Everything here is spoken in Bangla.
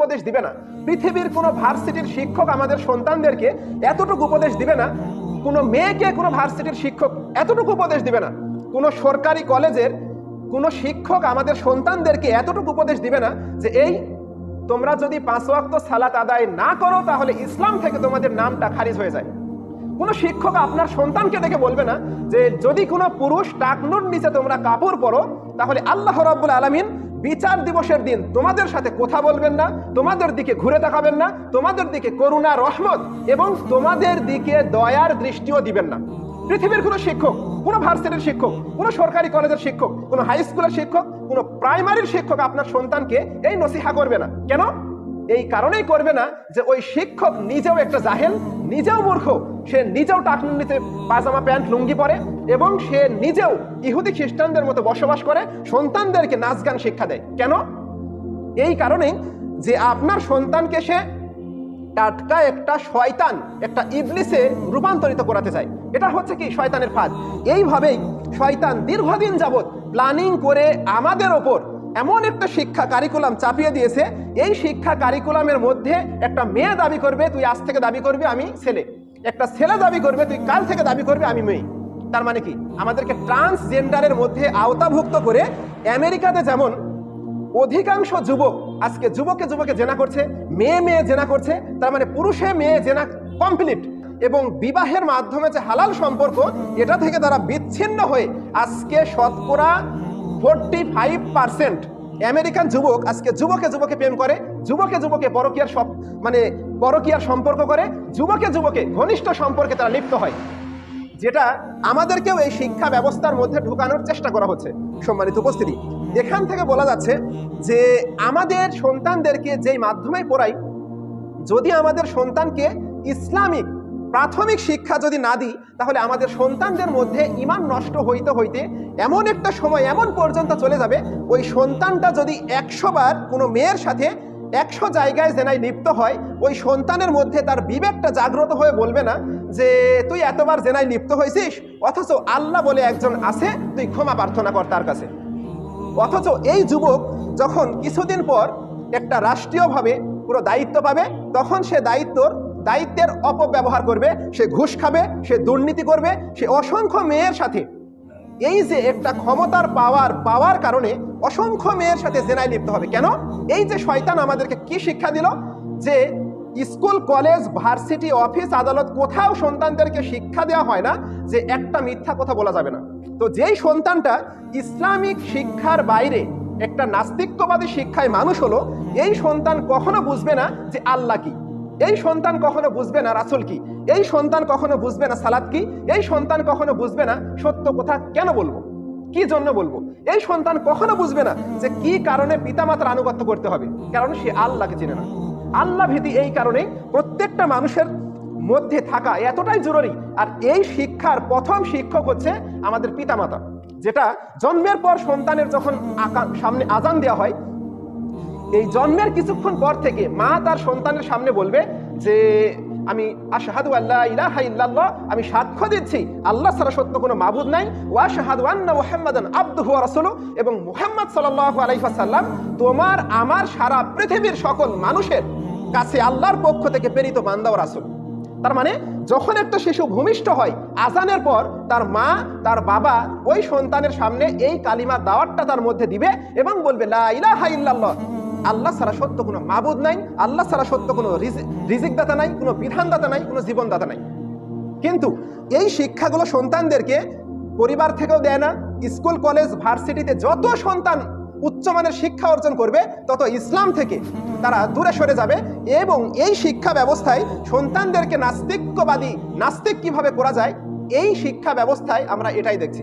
উপদেশ দিবে না। পৃথিবীর কোনো ভার্সিটির শিক্ষক আমাদের সন্তানদেরকে এতটুকু উপদেশ দিবে না, কোনো মেয়েকে কোনো ভার্সিটির শিক্ষক এতটুকু উপদেশ দিবে না, কোনো সরকারি কলেজের কোনো শিক্ষক আমাদের সন্তানদেরকে এতটুকু উপদেশ দিবে না যে এই তোমরা যদি 5 ওয়াক্ত সালাত আদায় না করো তাহলে ইসলাম থেকে তোমাদের নামটা খারিজ হয়ে যায়। কোনো শিক্ষক আপনার সন্তানকে দেখে বলবে না যে যদি কোনো পুরুষ টাকনুর নিচে তোমরা কাপড় পরো তাহলে আল্লাহ রাব্বুল আলামিন বিচার দিবসের দিন তোমাদের সাথে কথা বলবেন না, তোমাদের দিকে ঘুরে তাকাবেন না, তোমাদের দিকে করুণা রহমত এবং তোমাদের দিকে দয়ার দৃষ্টিও দিবেন না। পৃথিবীর কোনো শিক্ষক, কোনো ভার্সিটির শিক্ষক, কোনো সরকারি কলেজের শিক্ষক, কোনো হাই স্কুলের শিক্ষক, কোনো প্রাইমারির শিক্ষক আপনার সন্তানকে এই নসিহা করবে না। কেন? এই কারণেই করবে না যে ওই শিক্ষক নিজেও একটা জাহেল, নিজেও মূর্খ, সে নিজেও টাকনুর নিচে পাজামা প্যান্ট লুঙ্গি পরে এবং সে নিজেও ইহুদি খ্রিস্টানদের মতো বসবাস করে, সন্তানদেরকে নাচ গান শিক্ষা দেয়। কেন? এই কারণেই যে আপনার সন্তানকে সে টাটকা একটা শয়তান, একটা ইবলিসে রূপান্তরিত করাতে চায়। এটা হচ্ছে কি শয়তানের ফাঁদ। এইভাবেই শয়তান দীর্ঘদিন যাবৎ প্ল্যানিং করে আমাদের ওপর এমন একটা শিক্ষা কারিকুলাম চাপিয়ে দিয়েছে, এই শিক্ষা কারিকুলামের মধ্যে একটা মেয়ে দাবি করবে তুই আজ থেকে দাবি করবি আমি ছেলে, একটা ছেলে দাবি করবে তুই কাল থেকে দাবি করবি আমি মেয়ে। তার মানে কি আমাদেরকে ট্রান্সজেন্ডারের মধ্যে আওতাভুক্ত করে আমেরিকাতে যেমন অধিকাংশ যুবক আজকে যুবকে যুবকে জেনা করছে, মেয়ে মেয়ে জেনা করছে, তার মানে পুরুষে মেয়ে জেনা কমপ্লিট, এবং বিবাহের মাধ্যমে যে হালাল সম্পর্ক এটা থেকে তারা বিচ্ছিন্ন হয়ে আজকে শতকরা 45% আমেরিকান যুবক আজকে যুবকে যুবকে প্রেম করে, যুবকে যুবকে পরকীয়ার সম্পর্ক করে, যুবকে যুবকে ঘনিষ্ঠ সম্পর্কে তারা লিপ্ত হয়, যেটা আমাদেরকেও এই শিক্ষা ব্যবস্থার মধ্যে ঢুকানোর চেষ্টা করা হচ্ছে। সম্মানিত উপস্থিতি, এখান থেকে বলা যাচ্ছে যে আমাদের সন্তানদেরকে যেই মাধ্যমে পড়াই, যদি আমাদের সন্তানকে ইসলামিক প্রাথমিক শিক্ষা যদি না দিই তাহলে আমাদের সন্তানদের মধ্যে ঈমান নষ্ট হইতে হইতে এমন একটা সময় এমন পর্যন্ত চলে যাবে, ওই সন্তানটা যদি 100 বার কোনো মেয়ের সাথে 100 জায়গায় জেনায় লিপ্ত হয়, ওই সন্তানের মধ্যে তার বিবেকটা জাগ্রত হয়ে বলবে না যে তুই এতবার জেনায় লিপ্ত হয়েছিস, অথচ আল্লাহ বলে একজন আছে, তুই ক্ষমা প্রার্থনা কর তার কাছে। অথচ এই যুবক যখন কিছুদিন পর একটা রাষ্ট্রীয়ভাবে পুরো দায়িত্ব পাবে, তখন সে দায়িত্বের অপব্যবহার করবে, সে ঘুষ খাবে, সে দুর্নীতি করবে, সে অসংখ্য মেয়ের সাথে, এই যে একটা ক্ষমতার পাওয়ার কারণে অসংখ্য মেয়ের সাথে জেনায় লিপ্ত হবে। কেন? এই যে শয়তান আমাদেরকে কি শিক্ষা দিল যে স্কুল কলেজ ভার্সিটি অফিস আদালত কোথাও সন্তানদেরকে শিক্ষা দেওয়া হয় না যে একটা মিথ্যা কথা বলা যাবে না। তো যেই সন্তানটা ইসলামিক শিক্ষার বাইরে একটা নাস্তিক্যবাদী শিক্ষায় মানুষ হলো, এই সন্তান কখনো বুঝবে না যে আল্লাহ কি, এই সন্তান কখনো বুঝবে না রাসূল কি, এই সন্তান কখনো বুঝবে না সালাত কি, এই সন্তান কখনো বুঝবে না সত্য কথা কেন বলবো, কি জন্য বলবো। এই সন্তান কখনো বুঝবে না যে কি কারণে পিতামাতার আনুগত্য করতে হবে, কারণ সে আল্লাহকে চিনে না। আল্লাহ ভীতি এই কারণে প্রত্যেকটা মানুষের মধ্যে থাকা এতটাই জরুরি। আর এই শিক্ষার প্রথম শিক্ষক হচ্ছে আমাদের পিতামাতা, যেটা জন্মের পর সন্তানের যখন সামনে আজান দেওয়া হয়, এই জন্মের কিছুক্ষণ পর থেকে মা তার সন্তানের সামনে বলবে যে আমি আশহাদু আল্লা ইলাহা ইল্লাল্লাহ, আমি সাক্ষ্য দিচ্ছি আল্লাহ ছাড়া সত্য কোনো মাবুদ নাই, ওয়া আশহাদু আন্না মুহাম্মাদান আবদুহু ওয়া রাসূলুহু, এবং মুহাম্মদ সাল্লাল্লাহু আলাইহি ওয়াসাল্লাম তোমার আমার সারা পৃথিবীর সকল মানুষের কাছে আল্লাহর পক্ষ থেকে প্রেরিত বান্দা ও রাসূল। তার মানে যখন একটা শিশু ভূমিষ্ঠ হয়, আজানের পর তার মা তার বাবা ওই সন্তানের সামনে এই কালিমার দাওয়াতটা তার মধ্যে দিবে এবং বলবে লা ইলাহা ইল্লাল্লাহ, আল্লাহ ছাড়া সত্য কোনো মাবুদ নাই, আল্লাহ ছাড়া সত্য কোনো রিজিক দাতা নাই, কোনো বিধানদাতা নাই, কোনো জীবনদাতা নাই। কিন্তু এই শিক্ষাগুলো সন্তানদেরকে পরিবার থেকেও দেয় না। স্কুল কলেজ ভার্সিটিতে যত সন্তান উচ্চমানের শিক্ষা অর্জন করবে তত ইসলাম থেকে তারা দূরে সরে যাবে, এবং এই শিক্ষা ব্যবস্থায় সন্তানদেরকে নাস্তিক কিভাবে করা যায়, এই শিক্ষা ব্যবস্থায় আমরা এটাই দেখছি।